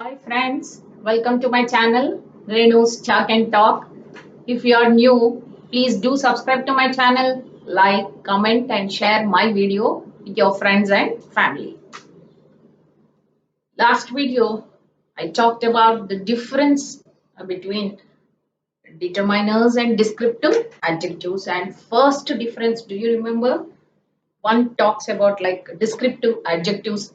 Hi friends, welcome to my channel Renu's Chalk and Talk. If you are new, please do subscribe to my channel, like, comment and share my video with your friends and family. Last video, I talked about the difference between determiners and descriptive adjectives, and first difference, do you remember? One talks about like descriptive adjectives.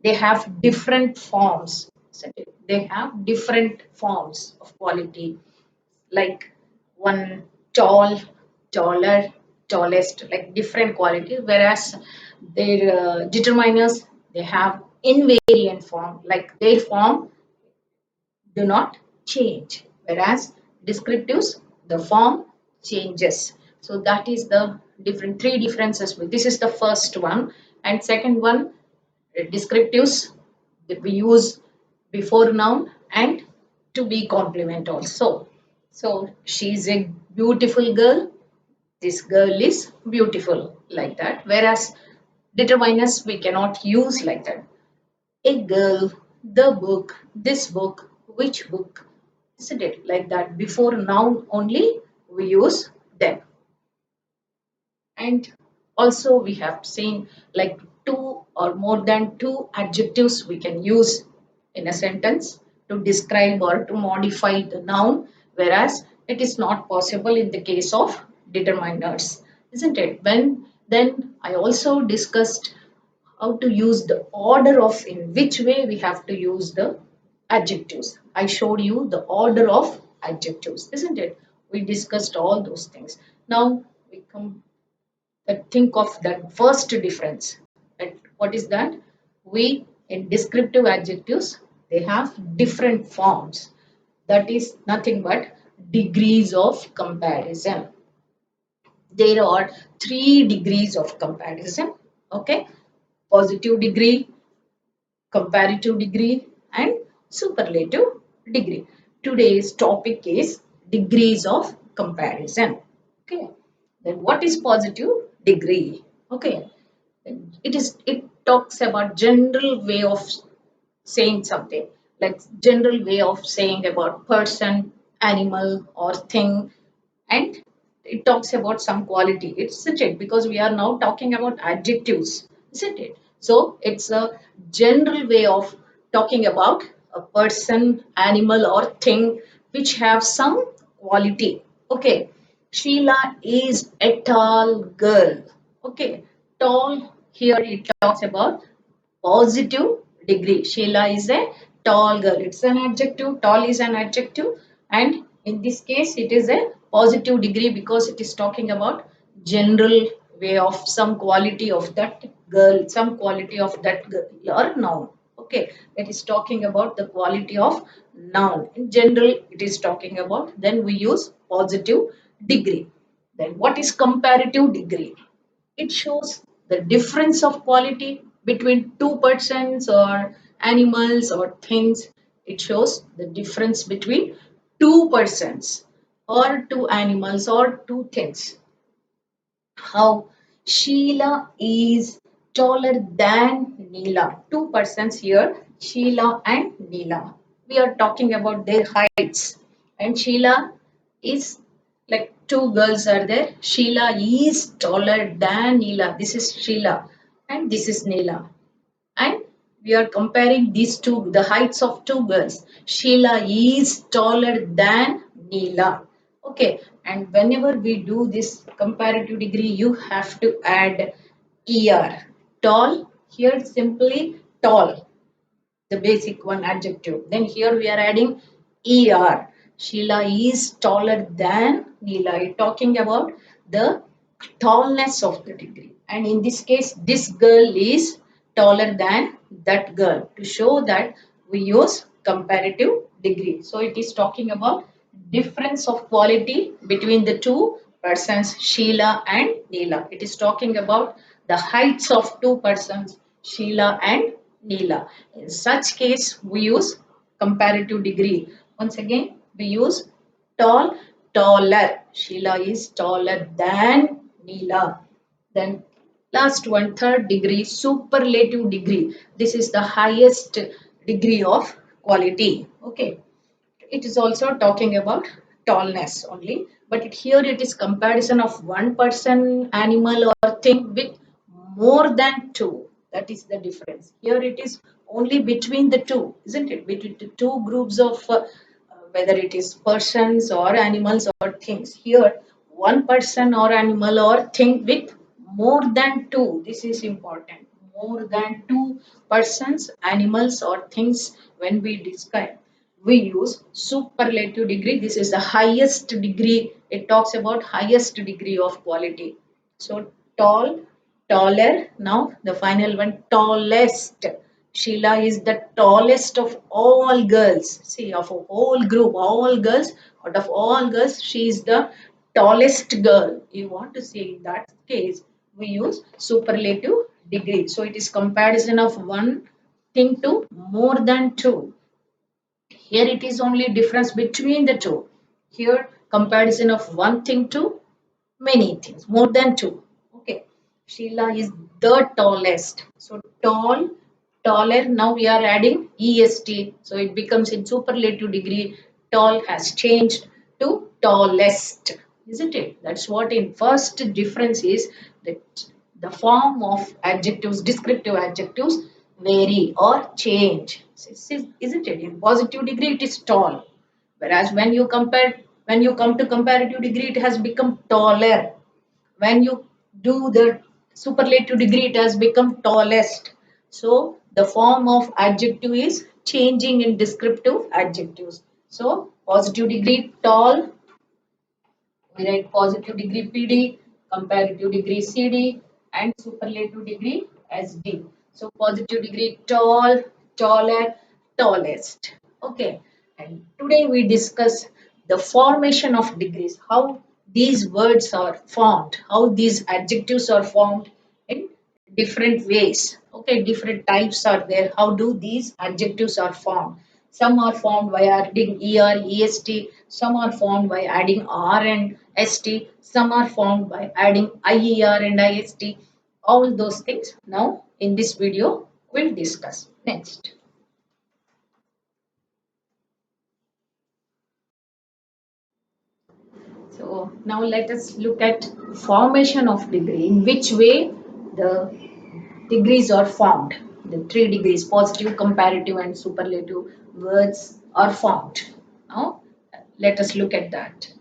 They have different forms. They have different forms of quality, like one tall, taller, tallest, like different quality, whereas their determiners, they have invariant form, like their form do not change, whereas descriptives, the form changes. So that is the different three differences. This is the first one, and second one, descriptives that we use before noun and to be complement also. So she's a beautiful girl. This girl is beautiful, like that. Whereas determiners we cannot use like that. A girl, the book, this book, which book, isn't it? Like that. Before noun only we use them. And also we have seen like two or more than two adjectives we can use in a sentence to describe or to modify the noun, whereas it is not possible in the case of determiners, isn't it? When then I also discussed how to use the order of in which way we have to use the adjectives. I showed you the order of adjectives, isn't it? We discussed all those things. Now we come think of that first difference. What is that? We in descriptive adjectives they have different forms. That is nothing but degrees of comparison. There are 3 degrees of comparison. Okay, positive degree, comparative degree, and superlative degree. Today's topic is degrees of comparison. Okay, then what is positive degree? Okay, it talks about general way of saying something, like general way of saying about person, animal, or thing, and it talks about some quality, isn't it? Because we are now talking about adjectives, isn't it? So it's a general way of talking about a person, animal, or thing which have some quality. Okay, Sheila is a tall girl. Okay, tall here it talks about positive degree. Sheila is a tall girl. It's an adjective. Tall is an adjective. And in this case, it is a positive degree because it is talking about general way of some quality of that girl, some quality of that girl or noun. Okay, it is talking about the quality of noun. In general, it is talking about, then we use positive degree. Then what is comparative degree? It shows the difference of quality between two persons or animals or things. It shows the difference between two persons or two animals or two things. How Sheila is taller than Neela. Two persons here, Sheila and Neela. We are talking about their heights. And Sheila is like two girls are there. Sheila is taller than Neela. This is Sheila and this is Neela. And we are comparing these two, the heights of two girls. Sheila is taller than Neela. Okay, and whenever we do this comparative degree, you have to add er. Tall, here simply tall, the basic one adjective. Then here we are adding er. Sheila is taller than Neela. Talking about the tallness of the degree. And in this case, this girl is taller than that girl. To show that we use comparative degree. So it is talking about difference of quality between the two persons, Sheila and Neela. It is talking about the heights of two persons, Sheila and Neela. In such case, we use comparative degree. Once again, we use tall, taller. Sheila is taller than Neela. Then last one, third degree, superlative degree. This is the highest degree of quality. Okay, it is also talking about tallness only, but here it is comparison of one person, animal or thing with more than two. That is the difference. Here it is only between the two, isn't it? Between the two groups of whether it is persons or animals or things. Here one person or animal or thing with more than two. This is important. More than two persons, animals or things when we describe, we use superlative degree. This is the highest degree. It talks about highest degree of quality. So tall, taller. Now the final one, tallest. Sheila is the tallest of all girls. See, of a whole group, all girls, out of all girls, she is the tallest girl. You want to say in that case, we use superlative degree. So it is comparison of one thing to more than two. Here it is only difference between the two. Here comparison of one thing to many things, more than two. Okay. Sheila is the tallest. So tall, taller. Now we are adding est. So it becomes in superlative degree. Tall has changed to tallest. Isn't it? That's what in first difference is that the form of adjectives, descriptive adjectives vary or change. Isn't it? In positive degree, it is tall. Whereas when you come to comparative degree, it has become taller. When you do the superlative degree, it has become tallest. So the form of adjective is changing in descriptive adjectives. So positive degree tall, we write positive degree PD, comparative degree CD, and superlative degree SD. So positive degree tall, taller, tallest. Okay. And today we discuss the formation of degrees, how these words are formed, how these adjectives are formed in different ways. Okay, different types are there. How do these adjectives are formed? Some are formed by adding er, est. Some are formed by adding r and st. Some are formed by adding ier and ist. All those things now in this video we'll discuss. Next. So now let us look at formation of degree. In which way the degrees are formed. The three degrees, positive, comparative, and superlative words are formed. Now, let us look at that.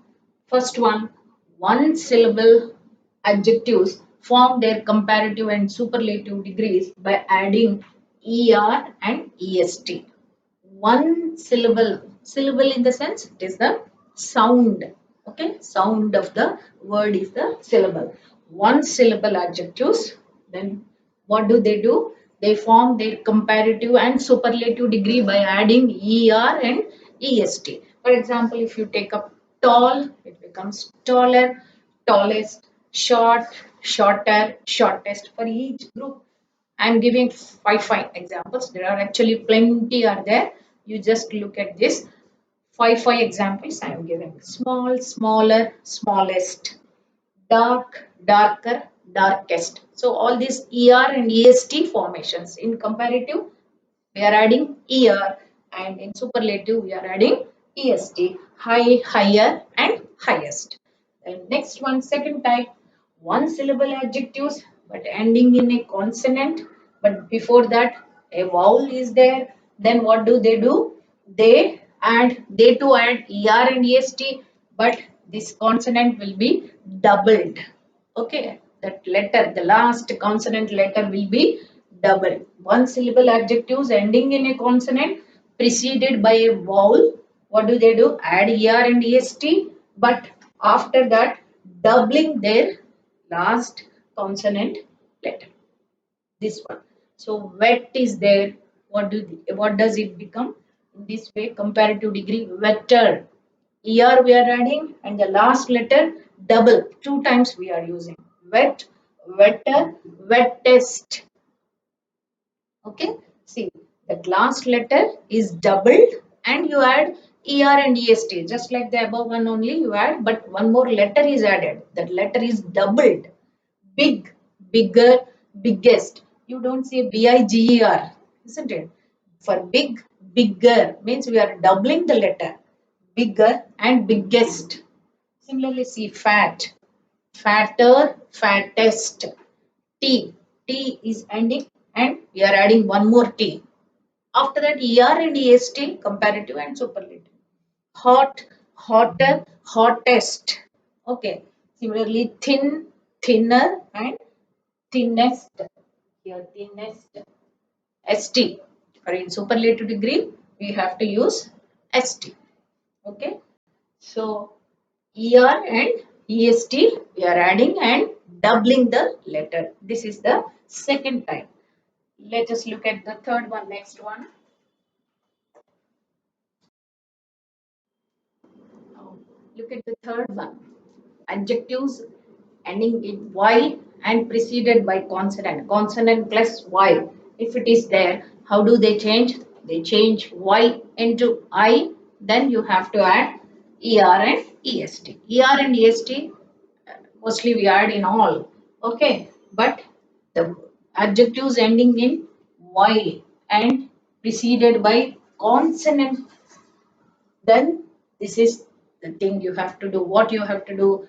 First one syllable adjectives form their comparative and superlative degrees by adding er and est. One syllable in the sense it is the sound. Okay, sound of the word is the syllable. One syllable adjectives, then what do? They form their comparative and superlative degree by adding er and est. For example, if you take up tall, it becomes taller, tallest, short, shorter, shortest. For each group I'm giving five examples. There are actually plenty are there. You just look at this. Five examples I am giving. Small, smaller, smallest. Dark, darker, darkest. So all these ER and EST formations. In comparative, we are adding ER, and in superlative we are adding EST. High, higher, and highest. And next one, second type, one syllable adjectives but ending in a consonant, but before that a vowel is there. Then what do? They too add er and est, but this consonant will be doubled. Okay, that letter, the last consonant letter will be doubled. One syllable adjectives ending in a consonant preceded by a vowel. What do? Add er and est, but after that doubling their last consonant letter. This one. So wet is there. What does it become? In this way, comparative degree wetter. Er we are adding and the last letter double. Two times we are using. Wet, wetter, wettest. Okay. See, that last letter is doubled and you add er and est. Just like the above one only you add, but one more letter is added. That letter is doubled. Big, bigger, biggest. You don't say biger, isn't it? For big, bigger means we are doubling the letter. Bigger and biggest. Similarly, see fat, fatter, fattest. T, T is ending and we are adding one more T. After that, ER and EST, comparative and superlative. Hot, hotter, hottest. Okay. Similarly, thin, thinner, and thinnest. Here, thinnest. ST. For in superlative degree, we have to use ST. Okay. So, ER and EST, we are adding and doubling the letter. This is the second time. Let us look at the third one, next one. Now, look at the third one. Adjectives ending in Y and preceded by consonant. Consonant plus Y. If it is there, how do they change? They change Y into I. Then you have to add ER and EST. ER and EST mostly we add in all. Okay. But the adjectives ending in Y and preceded by consonant, then this is the thing you have to do. What you have to do,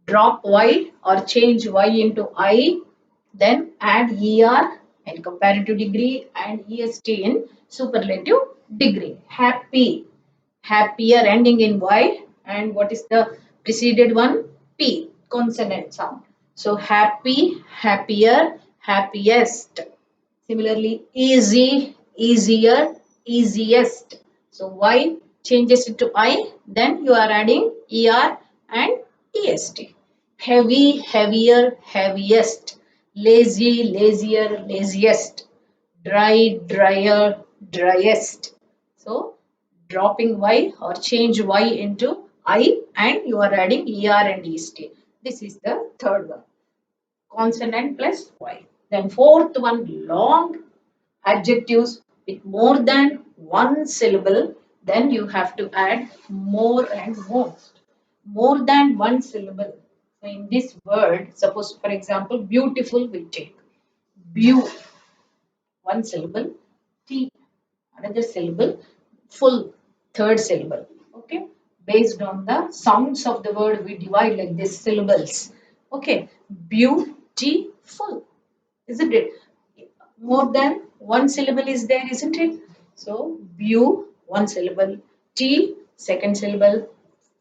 drop Y or change Y into I, then add ER in comparative degree and EST in superlative degree. Happy, happier ending in Y, and what is the preceded one? P, consonant sound. So happy, happier, happiest. Similarly, easy, easier, easiest. So Y changes it to I, then you are adding ER and EST. Heavy, heavier, heaviest. Lazy, lazier, laziest. Dry, drier, driest. So dropping Y or change Y into I and you are adding ER and EST. This is the third one, consonant plus Y. Then fourth one, long adjectives with more than one syllable, then you have to add more and most. More than one syllable. So in this word, suppose for example, beautiful we take. Beau, one syllable. T, another syllable. Full, third syllable. Okay. Based on the sounds of the word, we divide like this syllables. Okay. Beautiful, isn't it? More than one syllable is there, isn't it? So, beau, one syllable, T, second syllable,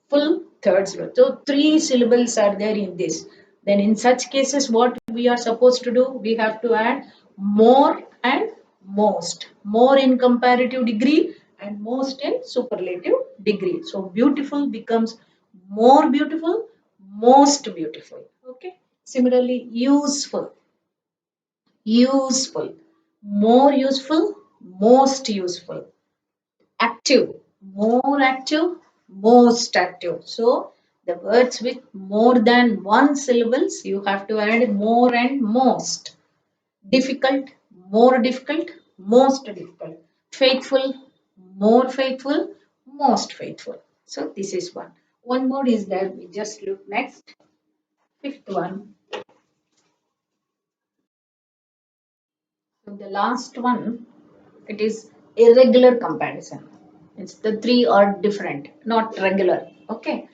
full, third syllable. So, three syllables are there in this. Then, in such cases, what we are supposed to do? We have to add more and most. More in comparative degree and most in superlative degree. So, beautiful becomes more beautiful, most beautiful. Okay. Similarly, useful, useful, more useful, most useful, active, more active, most active. So the words with more than one syllables, you have to add more and most. Difficult, more difficult, most difficult. Faithful, more faithful, most faithful. So this is one. One more is there. We just look next. Fifth one. So the last one, it is irregular comparison. It's the three are different, not regular. Okay.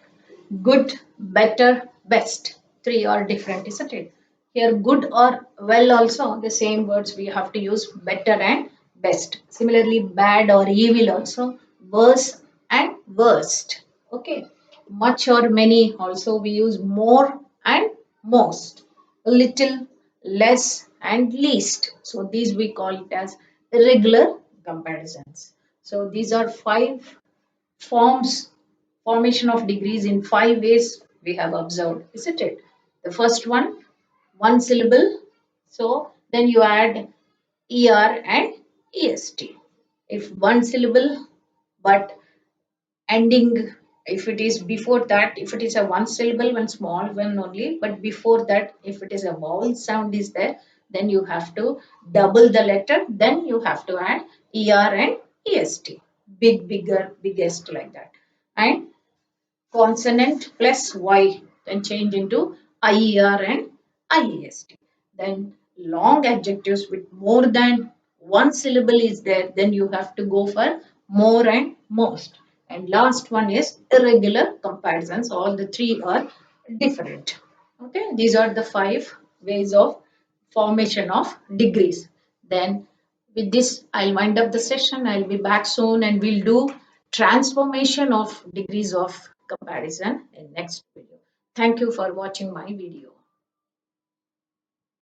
Good, better, best. Three are different, isn't it? Here, good or well also the same words we have to use better and best. Similarly, bad or evil also worse and worst. Okay. Much or many also we use more and most. Little, less, and least. So these we call it as irregular comparisons. So these are five forms, formation of degrees in five ways we have observed, isn't it? The first one syllable. So then you add ER and EST. If one syllable, but ending, if it is before that, if it is a one syllable, one small one only, but before that, if it is a vowel sound is there, then you have to double the letter, then you have to add ER and EST. Big, bigger, biggest, like that. And consonant plus Y, then change into IER and IEST. Then long adjectives with more than one syllable is there, then you have to go for more and most. And last one is irregular comparisons. All the three are different. Okay, these are the five ways of formation of degrees. Then with this, I'll wind up the session. I'll be back soon and we'll do transformation of degrees of comparison in next video. Thank you for watching my video.